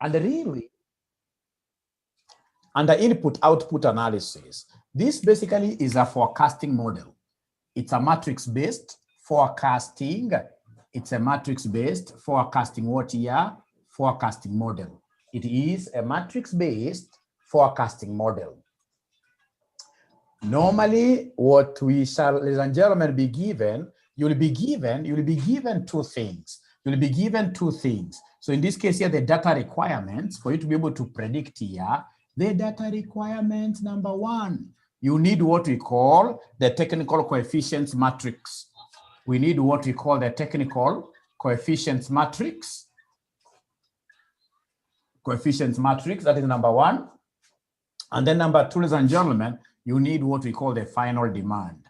And really, under input-output analysis, this basically is a forecasting model. It's a matrix-based forecasting. It's a matrix-based forecasting what here? Forecasting model. It is a matrix-based forecasting model. Normally, what we shall, ladies and gentlemen, be given, you'll be given two things. You'll be given two things. So in this case here, the data requirements for you to be able to predict here, the data requirements, number one, you need what we call the technical coefficients matrix. We need what we call the technical coefficients matrix. Coefficients matrix, that is number one. And then number two, ladies and gentlemen, you need what we call the final demand.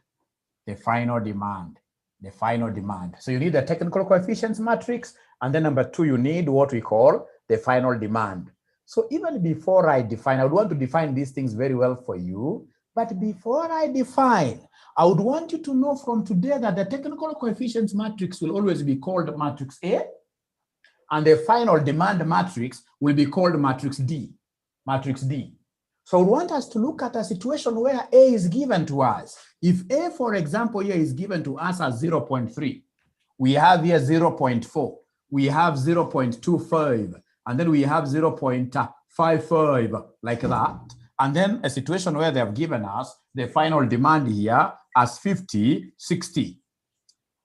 The final demand. The final demand. So you need the technical coefficients matrix. And then number two, you need what we call the final demand. So even before I define, I would want to define these things very well for you. But before I define, I would want you to know from today that the technical coefficients matrix will always be called matrix A, and the final demand matrix will be called matrix D. Matrix D. So we want us to look at a situation where A is given to us. If A, for example, here is given to us as 0.3, we have here 0.4, we have 0.25, and then we have 0.55, like that. And then a situation where they have given us the final demand here as 50, 60.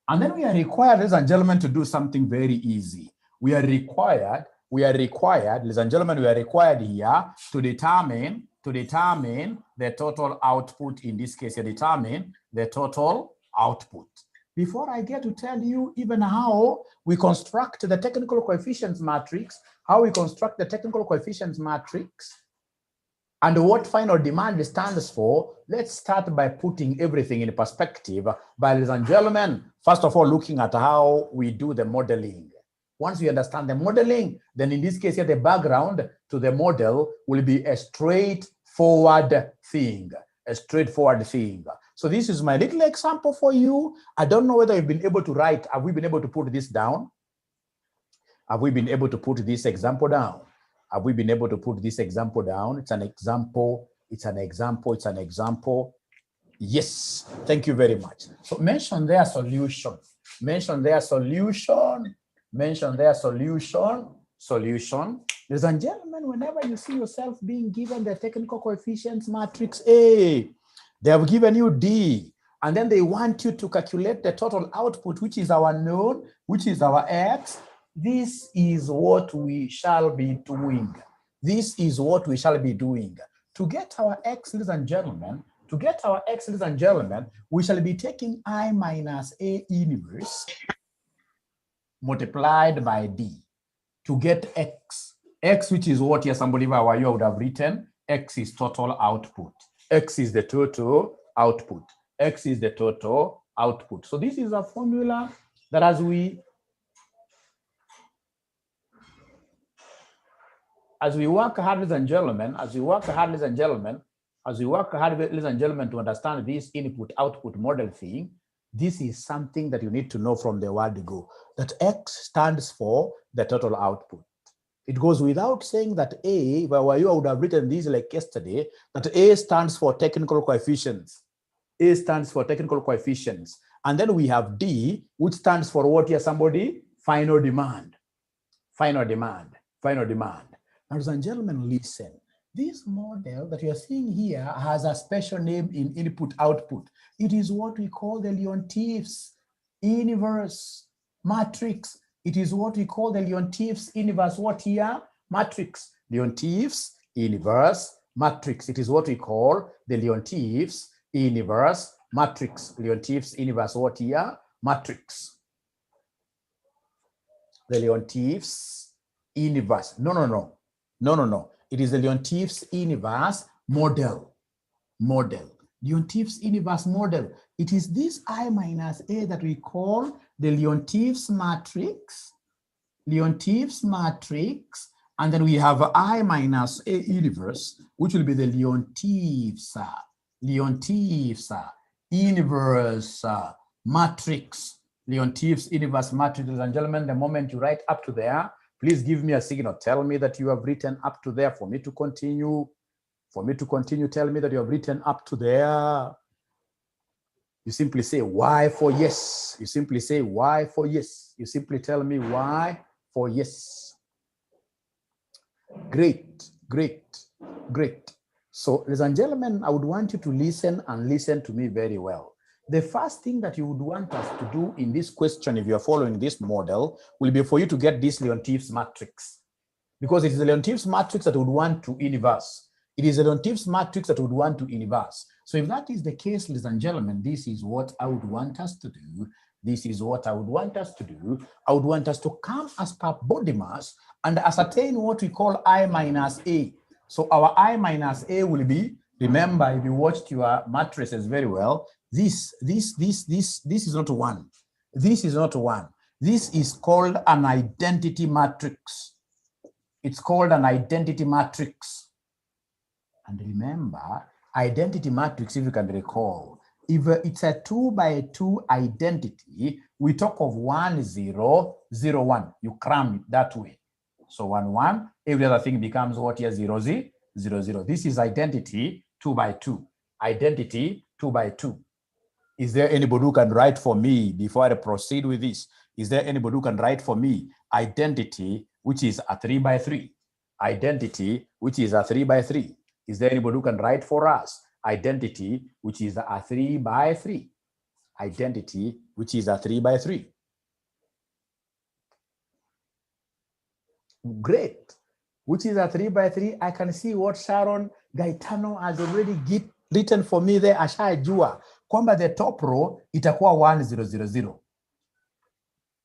And then we are required, ladies and gentlemen, to do something very easy. We are required, ladies and gentlemen, we are required here to determine the total output. In this case, determine the total output. Before I get to tell you even how we construct the technical coefficients matrix, and what final demand stands for, let's start by putting everything in perspective by, ladies and gentlemen, first of all, looking at how we do the modeling. Once we understand the modeling, then in this case here, the background to the model will be a straightforward thing, So this is my little example for you. I don't know whether you've been able to write, have we been able to put this down? Have we been able to put this example down? Have we been able to put this example down? It's an example. Yes, thank you very much. So mention their solution. Solution. Ladies and gentlemen, whenever you see yourself being given the technical coefficients matrix A, they have given you D, and then they want you to calculate the total output, which is our known, which is our X. This is what we shall be doing. To get our X, ladies and gentlemen, we shall be taking I minus A inverse multiplied by D to get X. X, which is what here somebody you would have written, X is total output. X is the total output. So this is a formula that as we work hard, ladies and gentlemen, to understand this input-output model thing, this is something that you need to know from the word go, that X stands for the total output. It goes without saying that A, where you would have written this like yesterday, that A stands for technical coefficients. And then we have D, which stands for what here, somebody? Final demand. Ladies and gentlemen, listen. This model that you are seeing here has a special name in input-output. It is what we call the Leontief's inverse matrix. It is what we call the Leontief's inverse what here? Matrix. Leontief's inverse matrix. It is what we call the Leontief's inverse matrix. Leontief's inverse what here? Matrix. The Leontief's inverse. No. It is the Leontief's inverse model. Leontief's inverse model. It is this I minus A that we call the Leontief's matrix. And then we have I minus A inverse, which will be the Leontief's inverse matrix. Leontief's inverse matrix, ladies and gentlemen, the moment you write up to there, Please give me a signal. Tell me that you have written up to there for me to continue. For me to continue, tell me that you have written up to there. You simply say Y for yes. You simply say Y for yes. You simply tell me Y for yes. Great, great, great. So, ladies and gentlemen, I would want you to listen and listen to me very well. The first thing that you would want us to do in this question, if you are following this model, will be for you to get this Leontief's matrix. Because it is the Leontief's matrix that would want to inverse. It is the Leontief's matrix that would want to inverse. So if that is the case, ladies and gentlemen, this is what I would want us to do. This is what I would want us to do. I would want us to come as per body mass and ascertain what we call I minus A. So our I minus A will be, remember, if you watched your matrices very well, this is not one. This is not one. This is called an identity matrix. It's called an identity matrix. And remember, identity matrix, if you can recall, if it's a 2 by 2 identity, we talk of 1, 0, 0, 1. You cram it that way. So 1, 1, every other thing becomes what here? 0, 0, 0, 0. This is identity 2 by 2. Identity 2 by 2. Is there anybody who can write for me before I proceed with this? Is there anybody who can write for me identity, which is a 3 by 3? Identity, which is a 3 by 3. Is there anybody who can write for us identity, which is a 3 by 3? Identity, which is a 3 by 3. Great. Which is a 3 by 3. I can see what Sharon Gaetano has already written for me there. Ashajua kwamba the top row itakuwa 1, 0, 0, 0.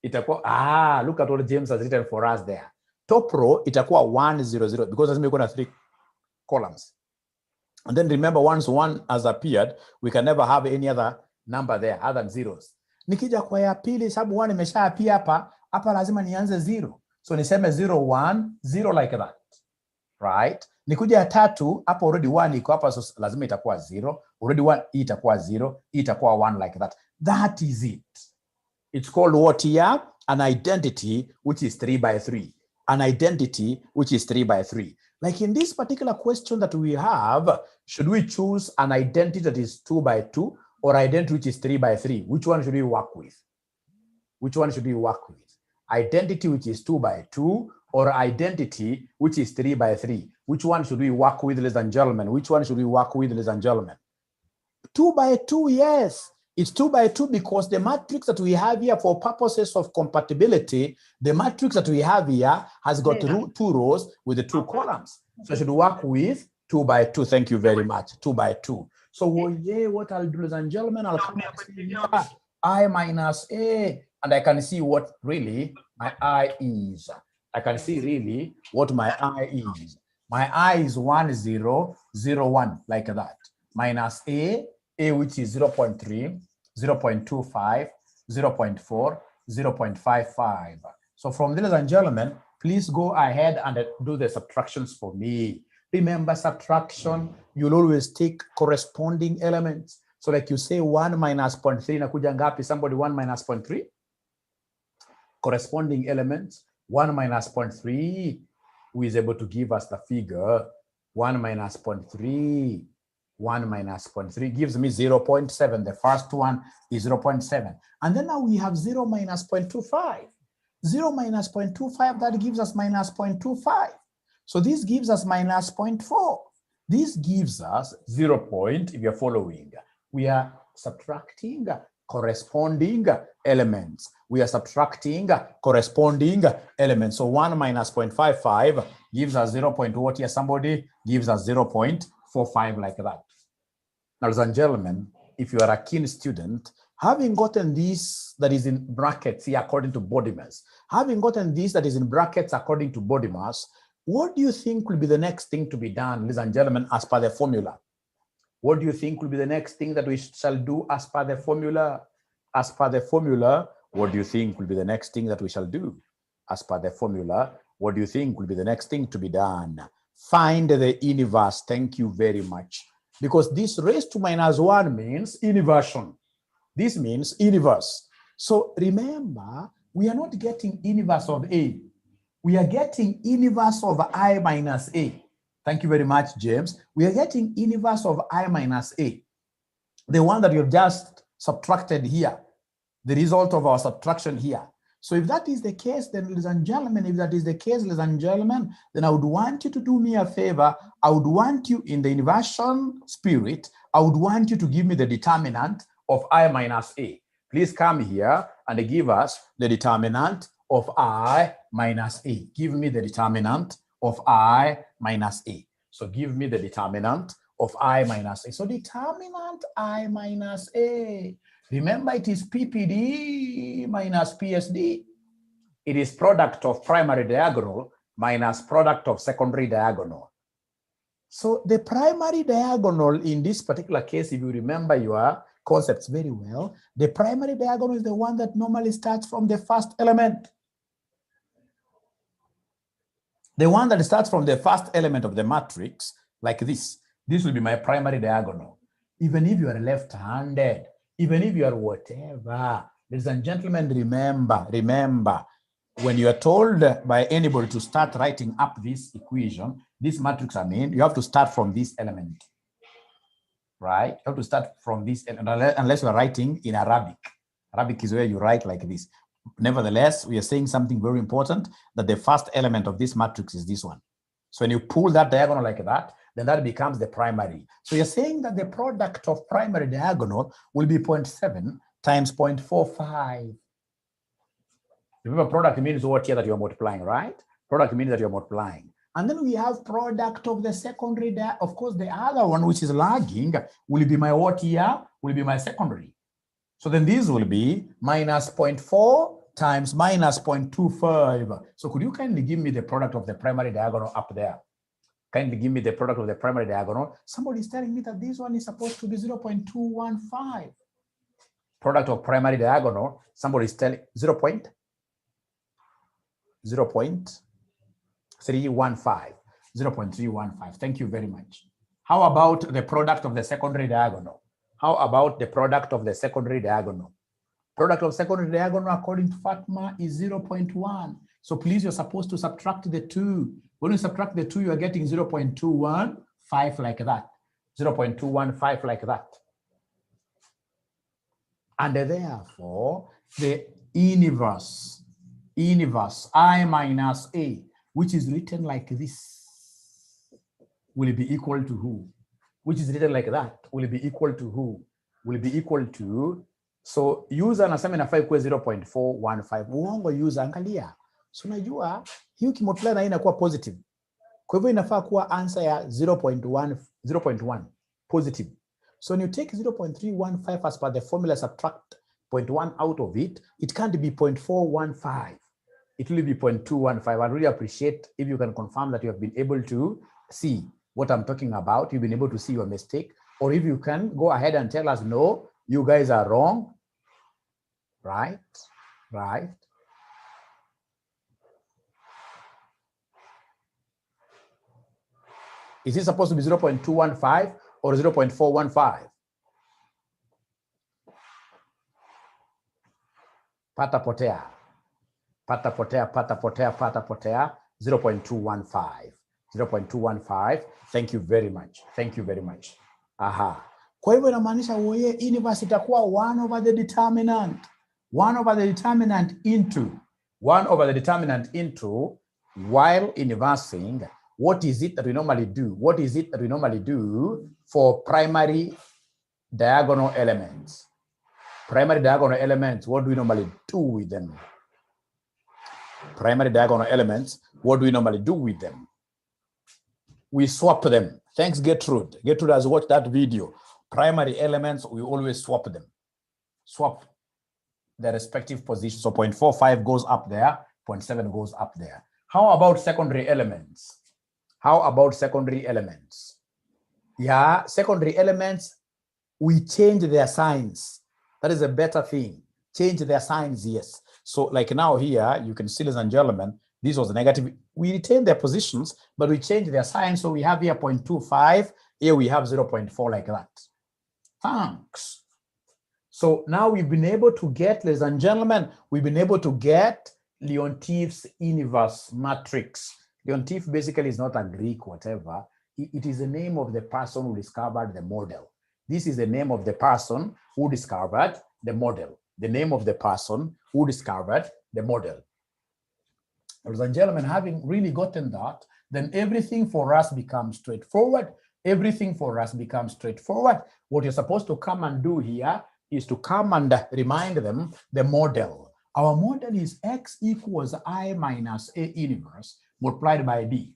Itakuwa, look at what James has written for us there. Top row itakuwa 1, 0, 0 because that's going to 3 columns. And then remember, once 1 has appeared, we can never have any other number there other than zeros. Nikija kwa ya pili, sababu 1 imesha appear hapa lazima nianze 0. So niseme 0, 1, 0 like that. Right? Nikuja ya tatu, hapa already 1 iko hapa, so lazima itakuwa 0. Already 1, itakuwa 0, itakuwa 1 like that. That is it. It's called what here? An identity which is 3 by 3. An identity which is 3 by 3. Like in this particular question that we have, should we choose an identity that is 2 by 2 or identity which is 3 by 3? Which one should we work with? Which one should we work with? Identity which is 2 by 2 or identity which is 3 by 3? Which one should we work with, ladies and gentlemen? Which one should we work with, ladies and gentlemen? 2 by 2, yes. It's 2 by 2 because the matrix that we have here for purposes of compatibility, the matrix that we have here has got 2 rows with the 2 columns. So I should work with 2 by 2. Thank you very much. 2 by 2. So what I'll do, ladies and gentlemen, I'll come and see here, I minus A, and I can see what really my I is. I can see really what my I is. My I is 1, 0, 0, 1, like that. Minus A which is 0.3, 0.25, 0.4, 0.55. So from there, ladies and gentlemen, please go ahead and do the subtractions for me. Remember, subtraction, you'll always take corresponding elements. So like you say 1 minus 0.3, nakuja ngapi? Somebody 1 minus 0.3? Corresponding elements, 1 minus 0.3, who is able to give us the figure 1 minus 0.3. 1 minus 0.3 gives me 0.7. The first one is 0.7. And then now we have 0 minus 0.25. 0 minus 0.25, that gives us minus 0.25. So this gives us minus 0.4. This gives us 0 point, if you're following. We are subtracting corresponding elements. We are subtracting corresponding elements. So 1 minus 0.55 gives us 0. What here? Somebody gives us 0.45 like that. Now, ladies and gentlemen, if you are a keen student, having gotten this that is in brackets here according to body mass, having gotten this that is in brackets according to body mass, what do you think will be the next thing to be done, ladies and gentlemen, as per the formula? What do you think will be the next thing that we shall do as per the formula? As per the formula, what do you think will be the next thing that we shall do? As per the formula, what do you think will be the next thing to be done? Find the inverse. Thank you very much. Because this raised to minus 1 means inversion. This means inverse. So remember, we are not getting inverse of A. we are getting inverse of I minus A. Thank you very much, James. We are getting inverse of I minus A. The one that you have just subtracted here, the result of our subtraction here. So if that is the case, then ladies and gentlemen, if that is the case, ladies and gentlemen, then I would want you to do me a favor. I would want you, in the inversion spirit, I would want you to give me the determinant of I minus A. Please come here and give us the determinant of I minus A. Give me the determinant of I minus A. So give me the determinant of I minus A. So determinant I minus A. Remember, it is PPD minus PSD. It is product of primary diagonal minus product of secondary diagonal. So the primary diagonal in this particular case, if you remember your concepts very well, the primary diagonal is the one that normally starts from the first element. The one that starts from the first element of the matrix, like this. This will be my primary diagonal. Even if you are left-handed, even if you are whatever, ladies and gentlemen, remember, when you are told by anybody to start writing up this equation, this matrix, you have to start from this element, right? You have to start from this, unless you are writing in Arabic. Arabic is where you write like this. Nevertheless, we are saying something very important, that the first element of this matrix is this one. So when you pull that diagonal like that, then that becomes the primary. So you're saying that the product of primary diagonal will be 0.7 times 0.45. Remember, product means what here that you're multiplying, right? Product means that you're multiplying. And then we have product of the secondary, of course, the other one, which is lagging, will be my what here? Will be my secondary. So then this will be minus 0.4 times minus 0.25. So could you kindly give me the product of the primary diagonal up there? Kindly give me the product of the primary diagonal. Somebody is telling me that this one is supposed to be 0.215. Product of primary diagonal, somebody is telling 0.315. Thank you very much. How about the product of the secondary diagonal? How about the product of the secondary diagonal? Product of secondary diagonal, according to Fatma, is 0.1. So please, you're supposed to subtract the 2. When you subtract the 2, you are getting 0.215 like that. 0.215 like that. And therefore, the inverse I minus A, which is written like this, will be equal to who? Which is written like that, will be equal to who? Will be equal to, so user anasema inafaa ikuwe 0.415. Uongo user, angalia. So unajua, hii ukimultiply na hii inakuwa positive. Kwa hivyo inafaa kuwa answer ya 0.1 positive. So when you take 0.315 as per the formula, subtract 0.1 out of it, it can't be 0.415. It will be 0.215. I really appreciate if you can confirm that you have been able to see what I'm talking about. You've been able to see your mistake. Or if you can go ahead and tell us, no, you guys are wrong. Right? Right? Is it supposed to be 0.215 or 0.415? Pata potea. 0.215. 0.215. Thank you very much. Thank you very much. Aha. Kwa hivyo inamaanisha wewe inverse itakuwa 1 over the determinant. 1 over the determinant into while inversing, what is it that we normally do? What is it that we normally do for primary diagonal elements? Primary diagonal elements, what do we normally do with them? Primary diagonal elements, what do we normally do with them? We swap them. Thanks, Gertrude. Gertrude has watched that video. Primary elements, we always swap them. Swap the respective positions. So 0.45 goes up there, 0.7 goes up there. How about secondary elements? How about secondary elements? Yeah, secondary elements, we change their signs. That is a better thing. Change their signs, yes. So like now here, you can see, ladies and gentlemen, this was negative. We retain their positions, but we change their signs. So we have here 0.25. Here we have 0.4 like that. Thanks. So now we've been able to get, ladies and gentlemen, we've been able to get Leontief's inverse matrix. Leontief basically is not a Greek whatever. It is the name of the person who discovered the model. This is the name of the person who discovered the model. The name of the person who discovered the model. Ladies and gentlemen, having really gotten that, then everything for us becomes straightforward. Everything for us becomes straightforward. What you're supposed to come and do here is to come and remind them the model. Our model is x equals I minus A inverse multiplied by D.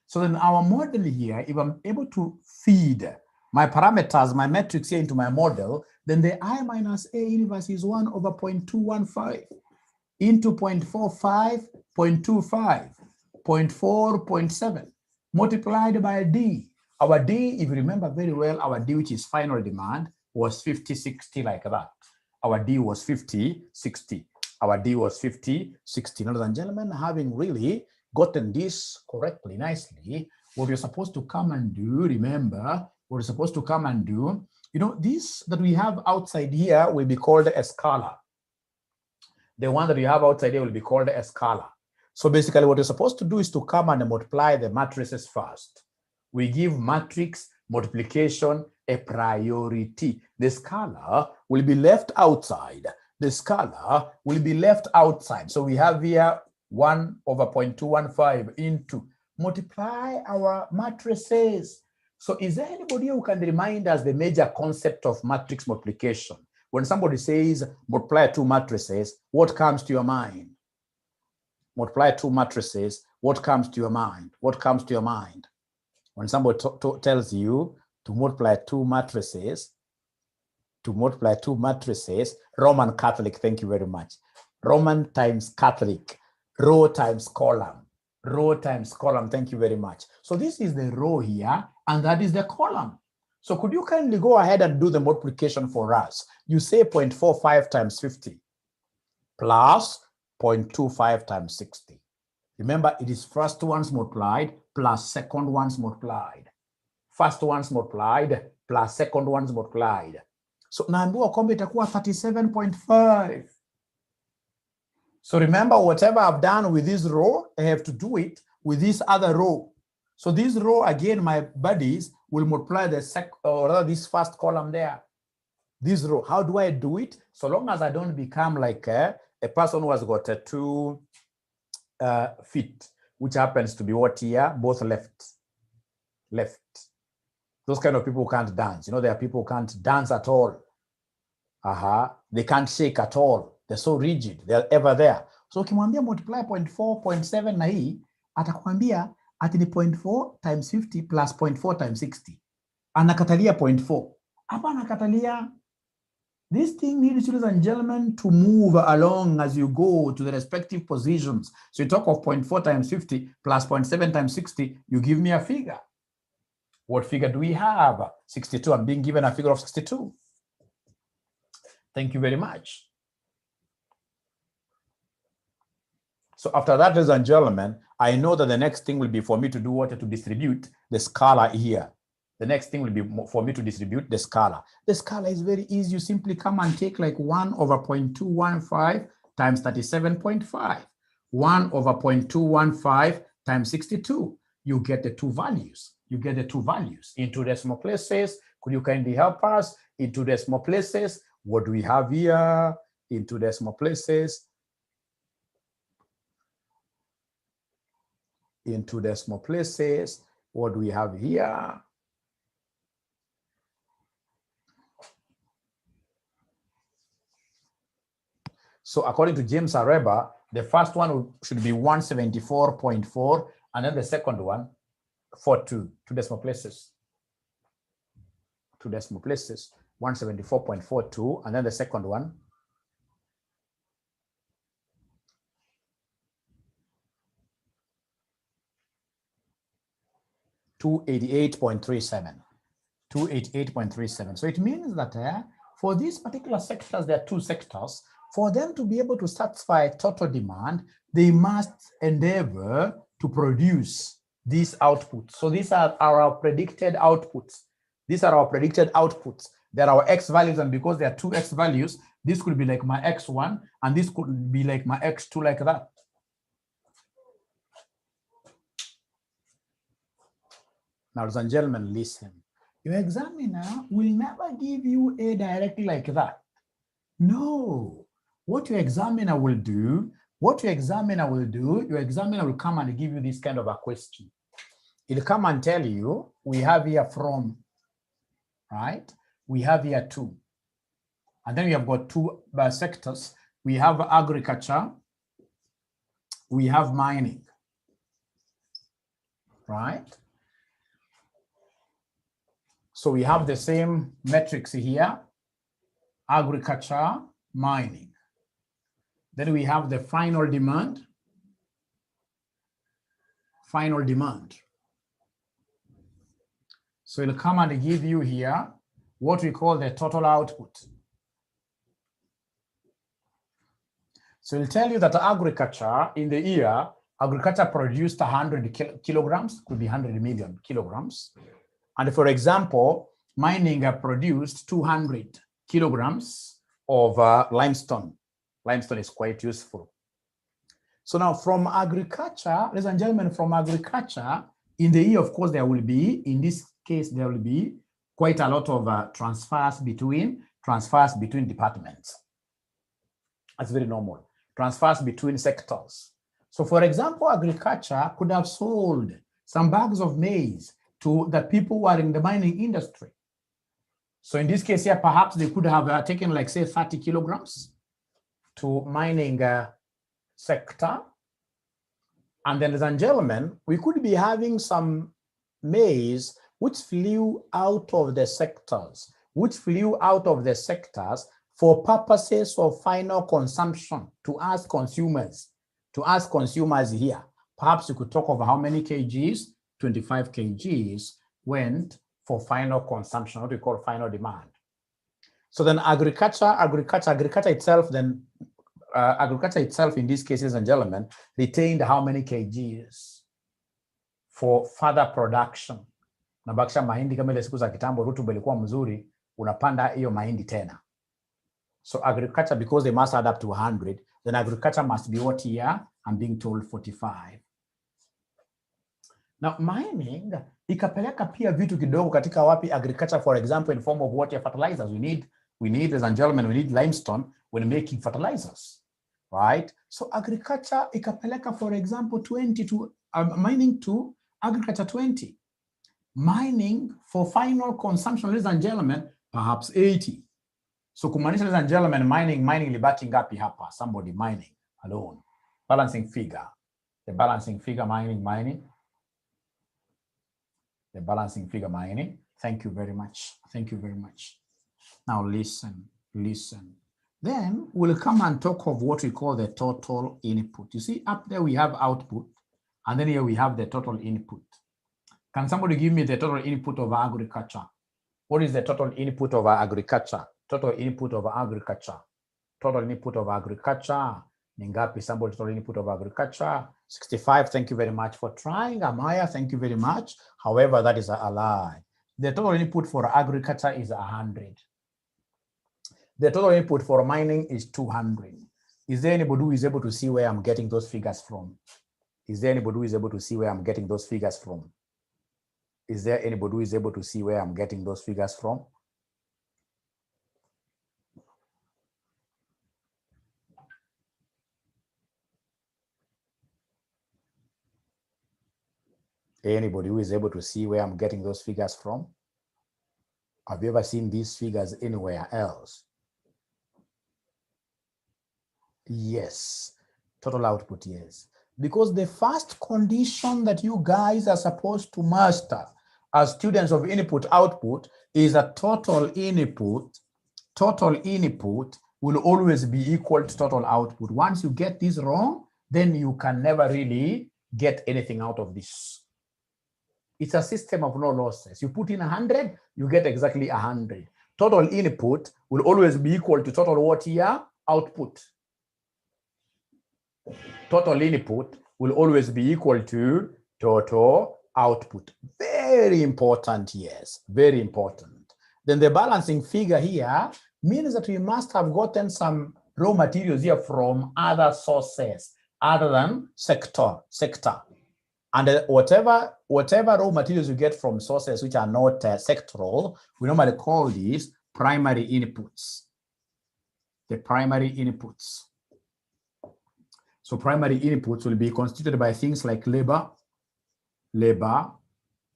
So then our model here, if I'm able to feed my parameters, my metrics here into my model, then the I minus A inverse is 1 over 0.215 into 0.45, 0.25, 0.4, 0.7 multiplied by D. Our D, if you remember very well, our D, which is final demand, was 50, 60, like that. Our D was 50, 60. Our D was 50, 60. Ladies and gentlemen, having really gotten this correctly, nicely, what you're supposed to come and do, remember, what you're supposed to come and do, you know, this that we have outside here will be called a scalar. The one that we have outside here will be called a scalar. So basically what you're supposed to do is to come and multiply the matrices first. We give matrix multiplication a priority. The scalar will be left outside. The scalar will be left outside. So we have here 1 over 0.215 into multiply our matrices. So is there anybody who can remind us the major concept of matrix multiplication? When somebody says multiply 2 matrices, what comes to your mind? Multiply 2 matrices, what comes to your mind? What comes to your mind? When somebody tells you to multiply 2 matrices, Roman Catholic, thank you very much. Roman times Catholic, row times column, thank you very much. So this is the row here, and that is the column. So could you kindly go ahead and do the multiplication for us? You say 0.45 times 50 plus 0.25 times 60. Remember, it is first ones multiplied plus second ones multiplied. First ones multiplied plus second ones multiplied. So naambiwa kwamba itakuwa 37.5. So remember, whatever I've done with this row, I have to do it with this other row. So this row, again, my buddies will multiply this first column there. This row, how do I do it? So long as I don't become like a person who has got 2 feet, which happens to be what here? Both left. Those kind of people who can't dance. You know, there are people who can't dance at all. They can't shake at all. They're so rigid. They're ever there. So ukimwambia multiply 0.4, 0.7 na hii, atakwambia ati ni 0.4 times 50 plus 0.4 times 60. Anakatalia 0.4. Hapa anakatalia. This thing needs, ladies and gentlemen, to move along as you go to the respective positions. So you talk of 0.4 times 50 plus 0.7 times 60, you give me a figure. What figure do we have? 62. I'm being given a figure of 62. Thank you very much. So after that, ladies and gentlemen, I know that the next thing will be for me to do what? To distribute the scalar here. The next thing will be for me to distribute the scalar. The scalar is very easy. You simply come and take like 1 over 0.215 times 37.5. 1 over 0.215 times 62. You get the 2 values. You get the 2 values into decimal places. Could you kindly help us into decimal places? What do we have here into decimal places? Into decimal places, what do we have here? So according to James Areba, the first one should be 174.4, and then the second one, 42, 2 decimal places. 2 decimal places, 174.42, and then the second one, 288.37. 288.37. So it means that for these particular sectors, there are 2 sectors. For them to be able to satisfy total demand, they must endeavor to produce these outputs. So these are our predicted outputs. These are our predicted outputs. There are our X values, and because there are 2 X values, This could be like my x1, and this could be like my x2, like that. Now, ladies and gentlemen, listen. Your examiner will never give you a directly like that. No. What your examiner will do, your examiner will come and give you this kind of a question. He'll come and tell you, we have here from, right? We have here two. And then we have got two sectors. We have agriculture, we have mining, right? So we have the same metrics here, agriculture, mining. Then we have the final demand. So it'll come and give you here what we call the total output. So it'll tell you that agriculture in the year, agriculture produced 100 kilograms, could be 100 million kilograms. And for example, mining produced 200 kilograms of limestone. Limestone is quite useful. So now from agriculture, ladies and gentlemen, from agriculture, in the year, of course, there will be, in this case, there will be quite a lot of transfers between departments. That's very normal. Transfers between sectors. So for example, agriculture could have sold some bags of maize to the people who are in the mining industry. So in this case here, perhaps they could have taken like say 30 kilograms to mining sector. And then, ladies and gentlemen, we could be having some maize which flew out of the sectors, for purposes of final consumption to us consumers, here. Perhaps you could talk of how many kgs, 25 kgs went for final consumption, what we call final demand. So then agriculture itself, in these cases, and gentlemen, retained how many kgs for further production. Nabakisha mahindi kama ile siku za kitambo rutuba ilikuwa mzuri, unapanda hiyo mahindi tena. So agriculture, because they must add up to 100, then agriculture must be what here? I'm being told 45. Now mining ikapeleka pia vitu kidogo katika wapi agriculture, for example, in form of water fertilizers. We need, ladies and gentlemen, we need limestone when making fertilizers, right? So agriculture ikapeleka, for example, 20 to mining to agriculture 20. Mining for final consumption, ladies and gentlemen, perhaps 80. So kumaanisha, ladies and gentlemen, mining libaki ngapi hapa? Somebody mining alone. Balancing figure. The balancing figure mining. The balancing figure mining. Thank you very much. Now listen. Then we'll come and talk of what we call the total input. You see, up there we have output, and then here we have the total input. Can somebody give me the total input of agriculture? What is the total input of agriculture? Total input of agriculture. Ningapi? Somebody, total input of agriculture. 65. Thank you very much for trying. Amaya, thank you very much. However, that is a lie. The total input for agriculture is 100. The total input for mining is 200. Is there anybody who is able to see where I'm getting those figures from? Anybody who is able to see where I'm getting those figures from? Have you ever seen these figures anywhere else? Yes, total output, yes. Because the first condition that you guys are supposed to master as students of input-output is that total input will always be equal to total output. Once you get this wrong, then you can never really get anything out of this. It's a system of no losses. You put in 100, you get exactly 100. Total input will always be equal to total what here? Output. Total input will always be equal to total output. Very important, yes, very important. Then the balancing figure here means that we must have gotten some raw materials here from other sources other than sector. And whatever raw materials you get from sources which are not sectoral, we normally call these primary inputs. The primary inputs. So primary inputs will be constituted by things like labor,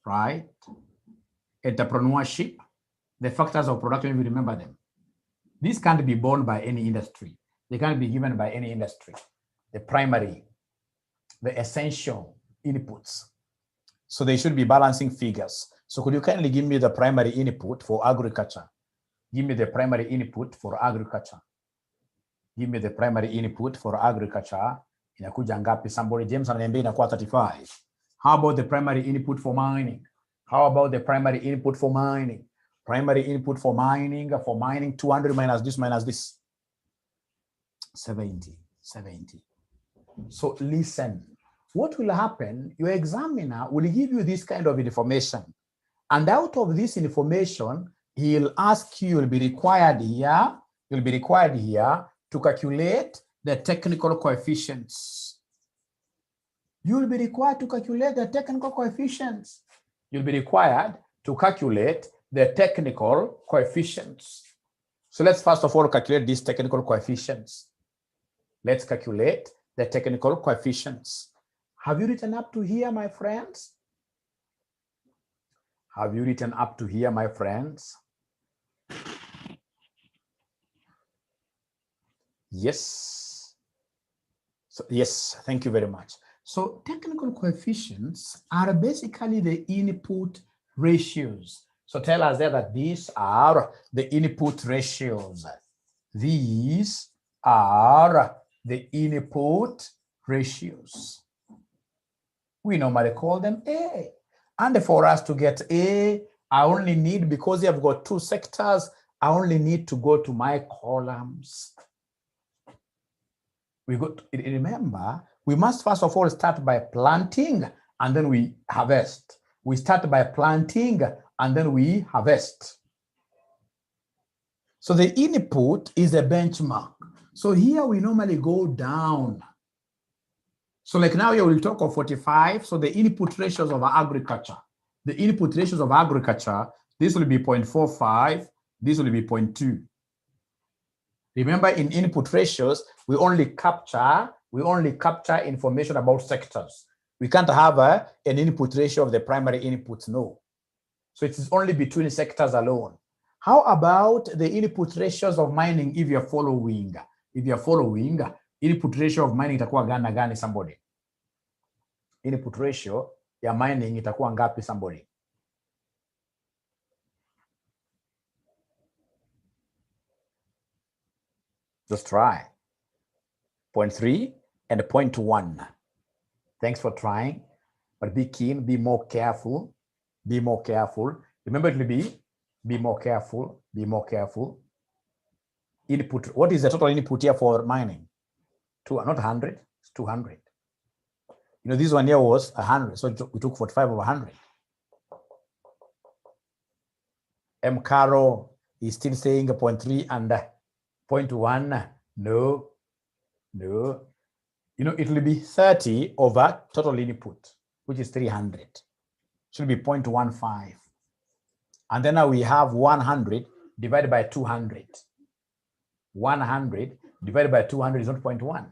right? Entrepreneurship, the factors of production, if you remember them. These can't be borne by any industry. They can't be given by any industry. The primary, the essential inputs. So they should be balancing figures. So could you kindly give me the primary input for agriculture? Give me the primary input for agriculture. Give me the primary input for agriculture. Inakuja ngapi? Somebody, James ananiambia inakuwa 35. How about the primary input for mining? How about the primary input for mining? Primary input for mining, 200 minus this. 70. So listen, what will happen? Your examiner will give you this kind of information. And out of this information, he'll ask you, you'll be required here to calculate the technical coefficients. You'll be required to calculate the technical coefficients. You'll be required to calculate the technical coefficients. So let's first of all calculate these technical coefficients. Let's calculate the technical coefficients. Have you written up to here, my friends? Have you written up to here, my friends? Yes. So yes, thank you very much. So technical coefficients are basically the input ratios. So tell us there that these are the input ratios. These are the input ratios. We normally call them A. And for us to get A, I only need, because you have got two sectors, I only need to go to my columns. Remember, we must first of all start by planting and then we harvest. We start by planting and then we harvest. So the input is a benchmark. So here we normally go down. So like now here we'll talk of 45. So the input ratios of agriculture. The input ratios of agriculture, this will be 0.45, this will be 0.2. Remember, in input ratios, we only capture information about sectors. We can't have an input ratio of the primary inputs, no. So it is only between sectors alone. How about the input ratios of mining if you're following? If you're following, input ratio of mining itakuwa gani somebody? Input ratio ya mining itakuwa ngapi somebody? Just try. 0.3 and 0.1. Thanks for trying, but be keen, be more careful, be more careful. Remember it will be more careful, be more careful. Input, what is the total input here for mining? Not 100, it's 200. You know, this one here was 100, so we took 45 over 100. Caro is still saying 0.3 and 0.1. No. You know, it will be 30 over total input, which is 300. Should be 0.15. And then now we have 100 divided by 200. 100 divided by 200 is not 0.1.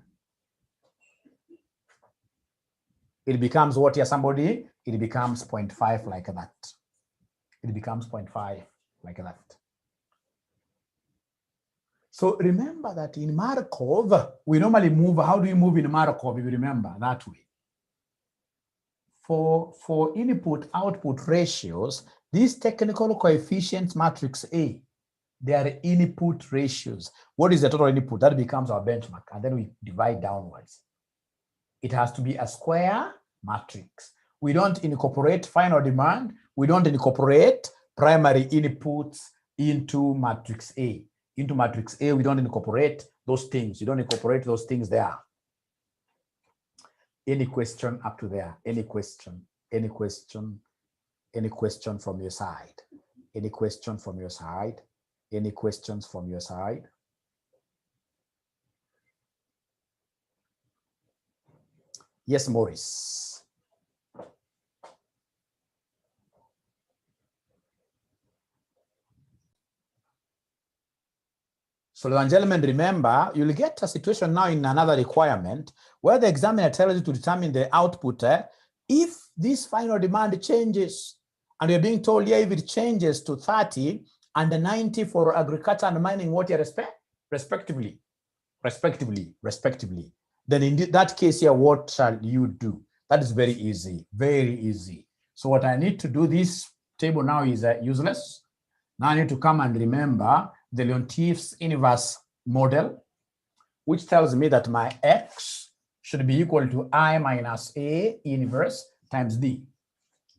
It becomes what here, somebody? It becomes 0.5 like that. It becomes 0.5 like that. So remember that in Markov, we normally move. How do we move in Markov, if you remember that way? For input-output ratios, these technical coefficients matrix A, they are input ratios. What is the total input? That becomes our benchmark, and then we divide downwards. It has to be a square matrix. We don't incorporate final demand. We don't incorporate primary inputs into matrix A. Into matrix A, we don't incorporate those things. You don't incorporate those things there. Any question up to there? Any question? Any question? Any question from your side? Any question from your side? Any questions from your side? Yes, Maurice. So, ladies and gentlemen, remember, you'll get a situation now in another requirement where the examiner tells you to determine the output if this final demand changes. And you're being told here if it changes to 30 and 90 for agriculture and mining water respectively. Then in that case here, what shall you do? That is very easy, very easy. So what I need to do, this table now is useless. Now I need to come and remember the Leontief's inverse model, which tells me that my X should be equal to I minus A inverse times D.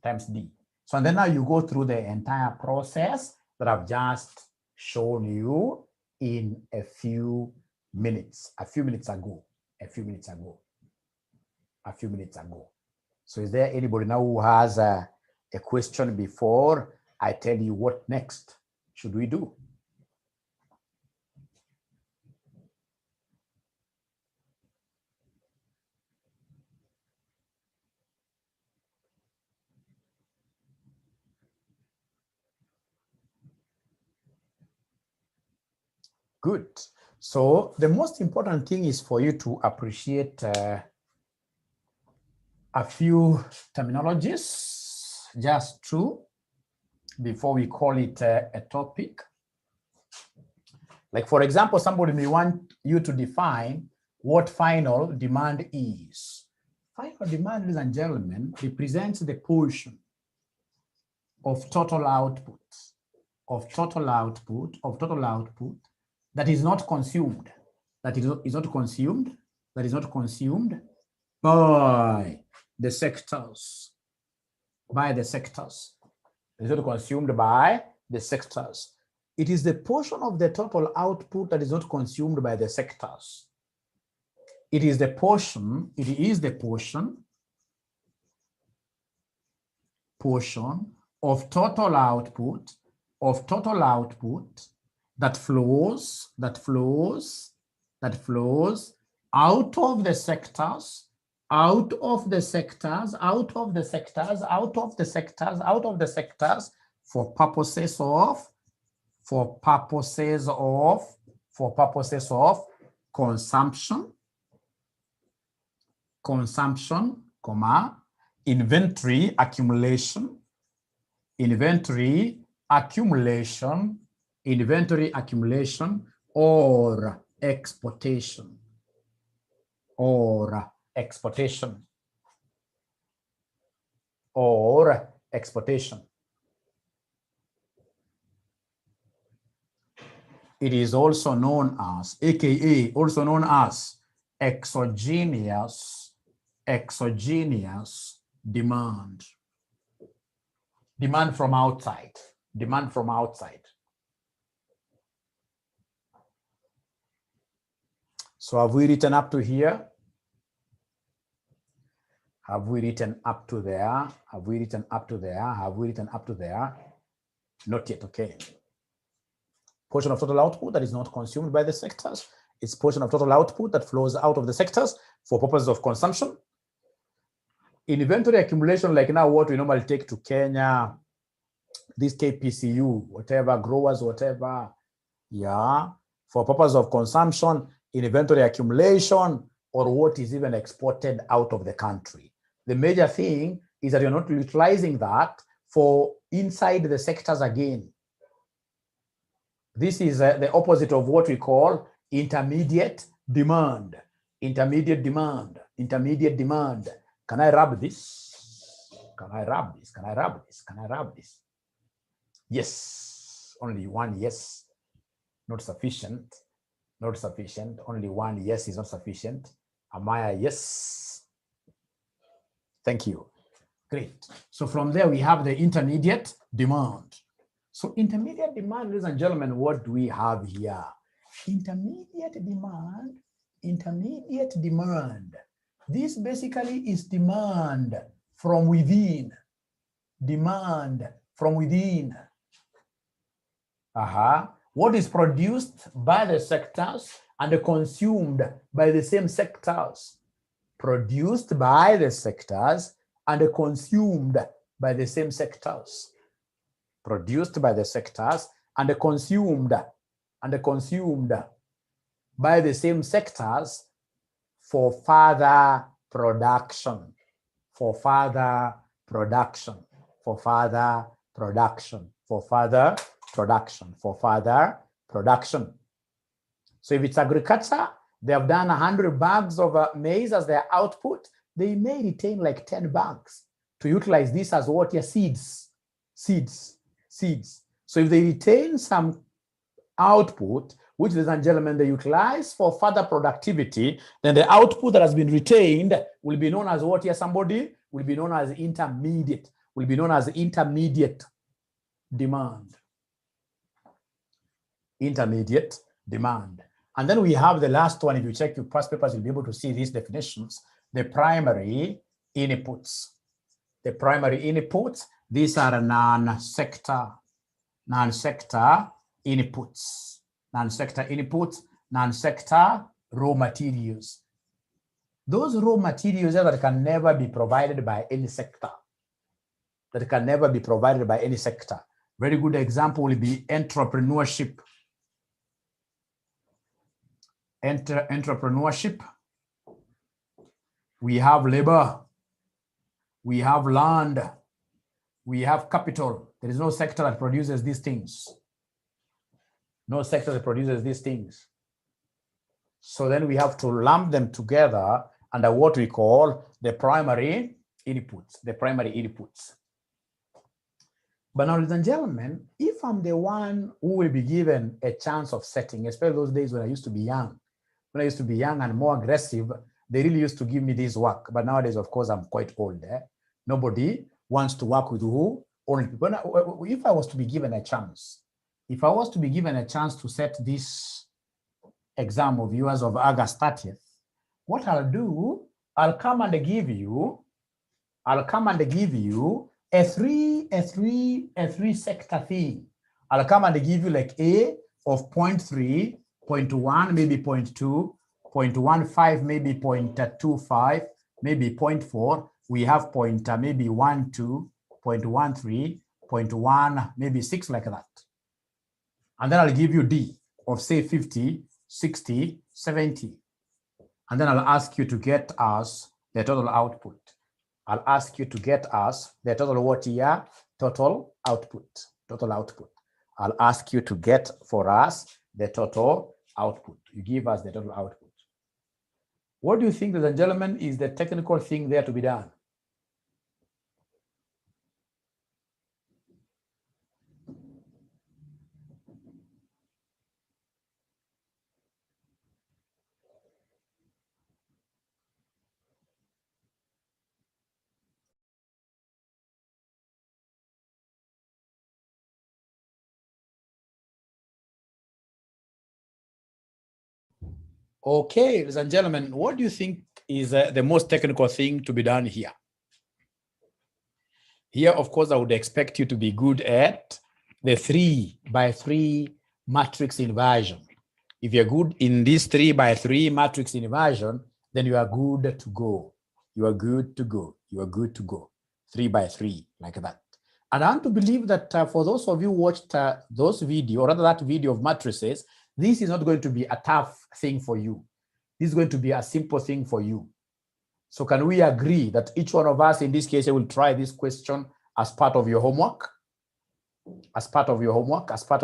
So and then now you go through the entire process that I've just shown you in a few minutes ago. So is there anybody now who has a question before I tell you what next should we do? Good. So the most important thing is for you to appreciate a few terminologies, just two, before we call it a topic. Like, for example, somebody may want you to define what final demand is. Final demand, ladies and gentlemen, represents the portion of total output, that is not consumed, that is not consumed by the sectors, It is not consumed by the sectors. It is the portion of the total output that is not consumed by the sectors. It is the portion of total output that flows out of the sectors for purposes of consumption, inventory accumulation, or exportation. It is also known as, aka also known as exogenous demand. Demand from outside. So have we written up to here? Have we written up to there? Not yet, okay. Portion of total output that is not consumed by the sectors. It's portion of total output that flows out of the sectors for purposes of consumption. Inventory accumulation, like now what we normally take to Kenya, this KPCU, whatever, growers, whatever, yeah, for purpose of consumption, inventory accumulation, or what is even exported out of the country. The major thing is that you're not utilizing that for inside the sectors again. This is the opposite of what we call intermediate demand. Can I rub this? Yes, only one yes, not sufficient. Only one yes is not sufficient. Amaya, yes. Thank you. Great. So from there we have the intermediate demand. So intermediate demand, ladies and gentlemen, what do we have here? Intermediate demand. This basically is demand from within. What is produced by the sectors and consumed by the same sectors? Produced by the sectors and consumed by the same sectors. Produced by the sectors and consumed by the same sectors for further production. For further production. For further production. For further production. For further production. So if it's agriculture, they have done 100 bags of maize as their output. They may retain like 10 bags to utilize this as what? Yeah, seeds. So if they retain some output, which, ladies and gentlemen, they utilize for further productivity, then the output that has been retained will be known as what? Here, somebody will be known as intermediate. Will be known as intermediate demand. Intermediate demand. And then we have the last one. If you check your past papers, you'll be able to see these definitions. The primary inputs. The primary inputs, these are non-sector inputs. Non-sector inputs, non-sector raw materials. Those raw materials that can never be provided by any sector. That can never be provided by any sector. Very good example will be entrepreneurship. Entrepreneurship. We have labor. We have land. We have capital. There is no sector that produces these things. No sector that produces these things. So then we have to lump them together under what we call the primary inputs. The primary inputs. But now, ladies and gentlemen, if I'm the one who will be given a chance of setting, especially those days when I used to be young, and more aggressive, they really used to give me this work. But nowadays, of course, I'm quite old. Nobody wants to work with who? Only people. If I was to be given a chance, to set this exam of yours of August 30th, what I'll do, I'll come and give you a three sector thing. I'll come and give you like A of 0.3, 0.1, maybe 0.2, 0.15, maybe 0.25, maybe 0.4. We have maybe 1, 2, 0.13, 0.1, maybe 6, like that. And then I'll give you D of say 50, 60, 70. And then I'll ask you to get us the total output. I'll ask you to get us the total what here? Total output. Total output. I'll ask you to get for us the total output. You give us the total output. What do you think, ladies and gentlemen, is the technical thing there to be done? Okay, ladies and gentlemen, what do you think is the most technical thing to be done here? Here, of course, I would expect you to be good at the 3x3 matrix inversion. If you're good in this 3x3 matrix inversion, then you are good to go. You are good to go. You are good to go. 3x3, like that. And I want to believe that for those of you who watched those video, or rather that video of matrices, this is not going to be a tough thing for you. This is going to be a simple thing for you. So can we agree that each one of us in this case will try this question as part of your homework? As part of your homework, as part of